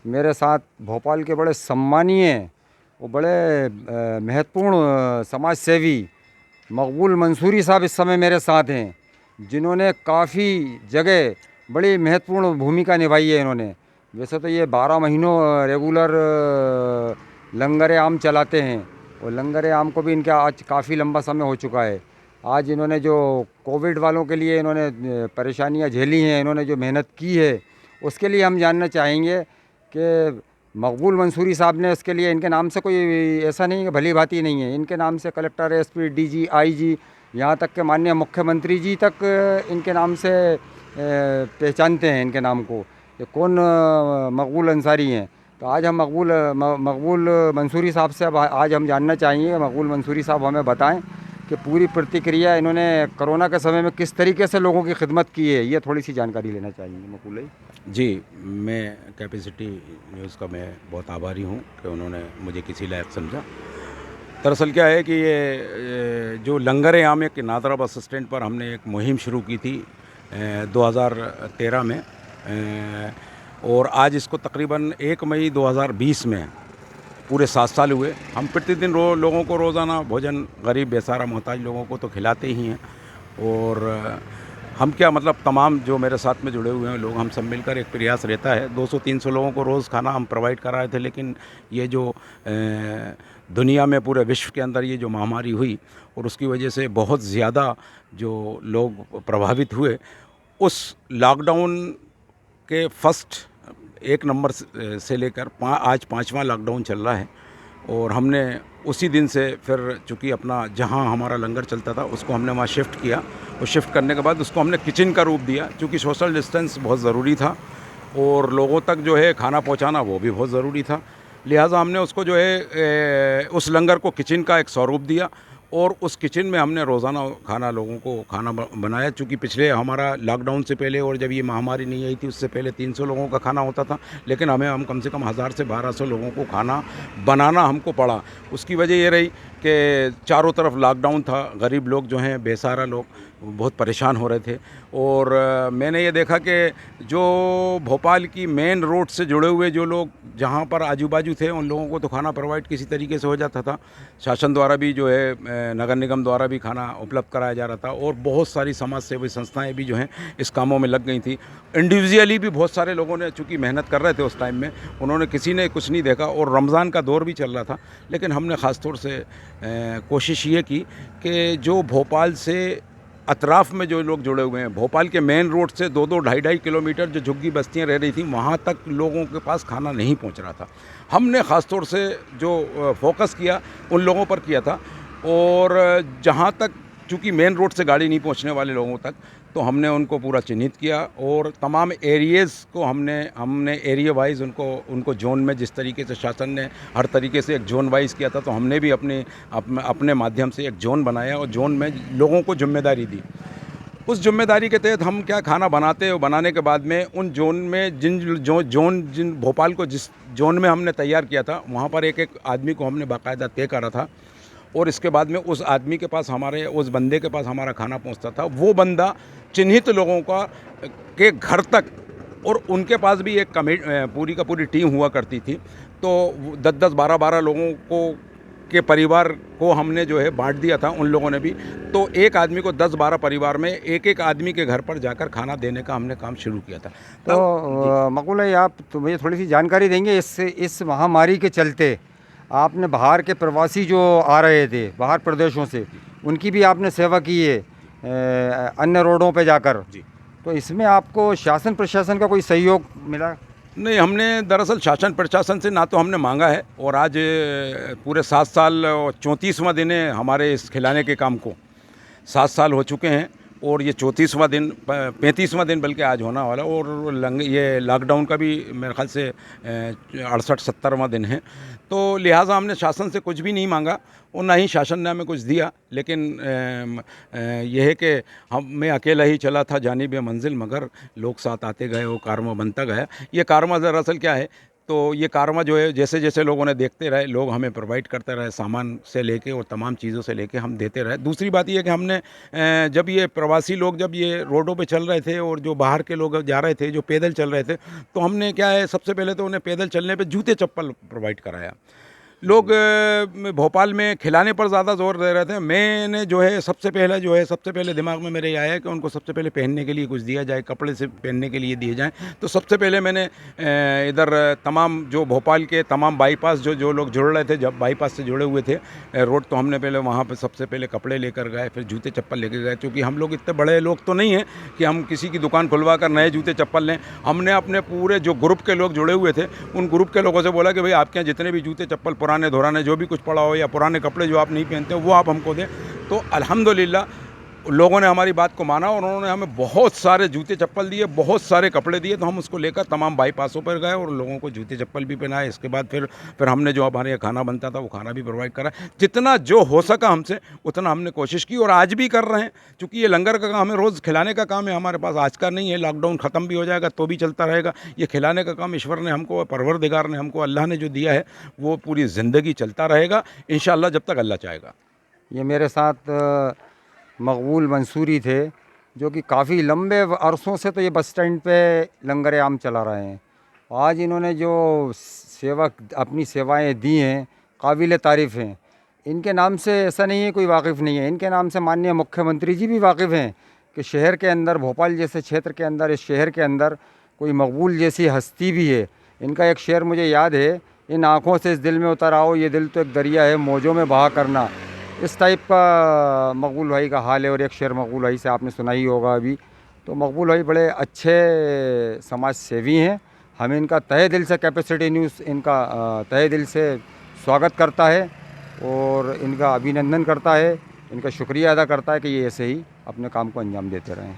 मेरे साथ भोपाल के बड़े सम्मानीय, वो बड़े महत्वपूर्ण समाज सेवी मकबूल मंसूरी साहब इस समय मेरे साथ हैं, जिन्होंने काफ़ी जगह बड़ी महत्वपूर्ण भूमिका निभाई है इन्होंने। वैसे तो ये 12 महीनों रेगुलर लंगर आम चलाते हैं, और लंगर आम को भी इनका आज काफ़ी लंबा समय हो चुका है। आज इन्होंने जो कोविड वालों के लिए इन्होंने परेशानियां झेली हैं, इन्होंने जो मेहनत की है, उसके लिए हम जानना चाहेंगे कि मकबूल मंसूरी साहब ने उसके लिए, इनके नाम से कोई ऐसा नहीं है कि भली भांति नहीं है, इनके नाम से कलेक्टर, एसपी, डीजी, आईजी, यहाँ तक के माननीय मुख्यमंत्री जी तक इनके नाम से पहचानते हैं इनके नाम को, ये कौन मकबूल अंसारी हैं। तो आज हम मकबूल मंसूरी साहब से अब आज हम जानना चाहेंगे कि मकबूल मंसूरी साहब हमें बताएं कि पूरी प्रतिक्रिया इन्होंने कोरोना के समय में किस तरीके से लोगों की खिदमत की है, ये थोड़ी सी जानकारी लेना चाहेंगे मकबूल भाई। जी, मैं कैपेसिटी न्यूज़ का मैं बहुत आभारी हूँ कि उन्होंने मुझे किसी लायक समझा। दरअसल क्या है कि ये जो लंगर आम के नादरा बस स्टैंड पर हमने एक मुहिम शुरू की थी 2013 में, और आज इसको तकरीबन 1 मई 2020 में पूरे 7 साल हुए। हम प्रतिदिन लोगों को रोज़ाना भोजन गरीब बेसहारा मोहताज लोगों को तो खिलाते ही हैं, और हम क्या मतलब तमाम जो मेरे साथ में जुड़े हुए हैं लोग, हम सब मिलकर एक प्रयास रहता है। 200-300 लोगों को रोज़ खाना हम प्रोवाइड करा रहे थे, लेकिन ये जो दुनिया में पूरे विश्व के अंदर ये जो महामारी हुई और उसकी वजह से बहुत ज़्यादा जो लोग प्रभावित हुए, उस लॉकडाउन के फर्स्ट 1 नंबर से लेकर आज 5वां लॉकडाउन चल रहा है, और हमने उसी दिन से फिर चूँकि अपना जहाँ हमारा लंगर चलता था उसको हमने वहाँ शिफ्ट किया, और शिफ्ट करने के बाद उसको हमने किचन का रूप दिया, चूँकि सोशल डिस्टेंस बहुत ज़रूरी था और लोगों तक जो है खाना पहुँचाना वो भी बहुत ज़रूरी था। लिहाजा हमने उसको जो है उस लंगर को किचन का एक स्वरूप दिया, और उस किचन में हमने रोज़ाना खाना लोगों को खाना बनाया। चूँकि पिछले हमारा लॉकडाउन से पहले और जब ये महामारी नहीं आई थी उससे पहले 300 लोगों का खाना होता था, लेकिन हम कम से कम 1000 से 1200 लोगों को खाना बनाना हमको पड़ा। उसकी वजह ये रही कि चारों तरफ लॉकडाउन था, गरीब लोग जो हैं, बेसहारा लोग बहुत परेशान हो रहे थे, और मैंने ये देखा कि जो भोपाल की मेन रोड से जुड़े हुए जो लोग जहाँ पर आजू बाजू थे उन लोगों को तो खाना प्रोवाइड किसी तरीके से हो जाता था। शासन द्वारा भी जो है नगर निगम द्वारा भी खाना उपलब्ध कराया जा रहा था, और बहुत सारी समाज सेवी संस्थाएं भी जो हैं इस कामों में लग गई थी। इंडिविजुअली भी बहुत सारे लोगों ने चूँकि मेहनत कर रहे थे उस टाइम में, उन्होंने किसी ने कुछ नहीं देखा, और रमज़ान का दौर भी चल रहा था, लेकिन हमने ख़ास तौर से कोशिश ये की कि जो भोपाल से अतराफ़ में जो लोग जुड़े हुए हैं, भोपाल के मेन रोड से 2-2 ढाई-ढाई किलोमीटर जो झुग्गी बस्तियां रह रही थी वहाँ तक लोगों के पास खाना नहीं पहुँच रहा था। हमने ख़ास तौर से जो फोकस किया उन लोगों पर किया था, और जहाँ तक चूँकि मेन रोड से गाड़ी नहीं पहुँचने वाले लोगों तक, तो हमने उनको पूरा चिन्हित किया, और तमाम एरियाज़ को हमने एरिया वाइज़ उनको जोन में, जिस तरीके से शासन ने हर तरीके से एक जोन वाइज़ किया था, तो हमने भी अपने माध्यम से एक जोन बनाया और जोन में लोगों को जिम्मेदारी दी। उस जिम्मेदारी के तहत हम क्या खाना बनाते और बनाने के बाद में उन जोन में जिन भोपाल को जिस जोन में हमने तैयार किया था वहाँ पर एक एक आदमी को हमने बाकायदा तय करा था, और इसके बाद में उस आदमी के पास उस बंदे के पास हमारा खाना पहुंचता था। वो बंदा चिन्हित लोगों का के घर तक, और उनके पास भी एक पूरी का पूरी टीम हुआ करती थी, तो 10-10, 12-12 लोगों को के परिवार को हमने जो है बांट दिया था उन लोगों ने भी। तो एक आदमी को 10-12 परिवार में एक आदमी के घर पर जाकर खाना देने का हमने काम शुरू किया था। तो मकबूल भाई, आप तो मुझे थोड़ी सी जानकारी देंगे इस महामारी के चलते आपने बाहर के प्रवासी जो आ रहे थे बाहर प्रदेशों से, उनकी भी आपने सेवा की है अन्य रोडों पे जाकर, जी, तो इसमें आपको शासन प्रशासन का कोई सहयोग मिला? नहीं, हमने दरअसल शासन प्रशासन से ना तो हमने मांगा है, और आज पूरे 7 साल और 34वां दिन है हमारे इस खिलाने के काम को। 7 साल हो चुके हैं, और ये 34वां दिन 35वां दिन बल्कि आज होना वाला, और ये लॉकडाउन का भी मेरे ख्याल से 68-70वां दिन है। तो लिहाजा हमने शासन से कुछ भी नहीं मांगा, और ना ही शासन ने हमें कुछ दिया, लेकिन यह है कि मैं अकेला ही चला था जानिब मंजिल, मगर लोग साथ आते गए, वो कारवां बनता गया। ये कारवां दरअसल क्या है तो ये कारवां जो है जैसे जैसे लोगों ने देखते रहे, लोग हमें प्रोवाइड करते रहे, सामान से लेके और तमाम चीज़ों से लेके हम देते रहे। दूसरी बात ये है कि हमने जब ये प्रवासी लोग जब ये रोडों पे चल रहे थे और जो बाहर के लोग जा रहे थे, जो पैदल चल रहे थे, तो हमने क्या है सबसे पहले तो उन्हें पैदल चलने पे जूते चप्पल प्रोवाइड कराया। लोग भोपाल में खिलाने पर ज़्यादा ज़ोर दे रहे थे। मैंने जो है सबसे पहले दिमाग में मेरे ये आया कि उनको सबसे पहले पहनने के लिए कुछ दिया जाए, कपड़े से पहनने के लिए दिए जाएँ। तो सबसे पहले मैंने इधर तमाम जो भोपाल के तमाम बाईपास जो लोग जुड़ रहे थे, जब बाईपास से जुड़े हुए थे रोड, तो हमने पहले वहाँ पे सबसे पहले कपड़े लेकर गए, फिर जूते चप्पल लेकर गए। क्योंकि हम लोग इतने बड़े लोग तो नहीं हैं कि हम किसी की दुकान खुलवा कर नए जूते चप्पल लें। हमने अपने पूरे जो ग्रुप के लोग जुड़े हुए थे, उन ग्रुप के लोगों से बोला कि भाई आपके यहाँ जितने भी जूते चप्पल पुराने धुराने जो भी कुछ पड़ा हो या पुराने कपड़े जो आप नहीं पहनते हो वो आप हमको दें। तो अल्हम्दुलिल्लाह लोगों ने हमारी बात को माना और उन्होंने हमें बहुत सारे जूते चप्पल दिए, बहुत सारे कपड़े दिए। तो हम उसको लेकर तमाम बाईपासों पर गए और लोगों को जूते चप्पल भी पहनाए। इसके बाद फिर हमने जो हमारे यहाँ खाना बनता था वो खाना भी प्रोवाइड करा। जितना जो हो सका हमसे उतना हमने कोशिश की और आज भी कर रहे हैं। चूँकि ये लंगर का काम है, रोज़ खिलाने का काम है, हमारे पास आज का नहीं है। लॉकडाउन ख़त्म भी हो जाएगा तो भी चलता रहेगा। ये खिलाने का काम ईश्वर ने हमको, परवरदिगार ने हमको, अल्लाह ने जो दिया है वो पूरी ज़िंदगी चलता रहेगा इंशाअल्लाह, जब तक अल्लाह चाहेगा। ये मेरे साथ मकबूल मंसूरी थे, जो कि काफ़ी लंबे अरसों से तो ये बस स्टैंड पे लंगर आम चला रहे हैं। आज इन्होंने जो अपनी सेवाएं दी हैं, काबिल तारीफ़ हैं। इनके नाम से ऐसा नहीं है कोई वाकिफ़ नहीं है, इनके नाम से माननीय मुख्यमंत्री जी भी वाकिफ़ हैं कि शहर के अंदर, भोपाल जैसे क्षेत्र के अंदर, इस शहर के अंदर कोई मकबूल जैसी हस्ती भी है। इनका एक शेर मुझे याद है, इन आँखों से इस दिल में उतर आओ, ये दिल तो एक दरिया है मौजों में बहा करना। इस टाइप का मकबूल भाई का हाल है। और एक शेर मकबूल भाई से आपने सुना ही होगा अभी। तो मकबूल भाई बड़े अच्छे समाज सेवी हैं। हमें इनका तहे दिल से, कैपेसिटी न्यूज़ इनका तहे दिल से स्वागत करता है और इनका अभिनंदन करता है, इनका शुक्रिया अदा करता है कि ये ऐसे ही अपने काम को अंजाम देते रहें।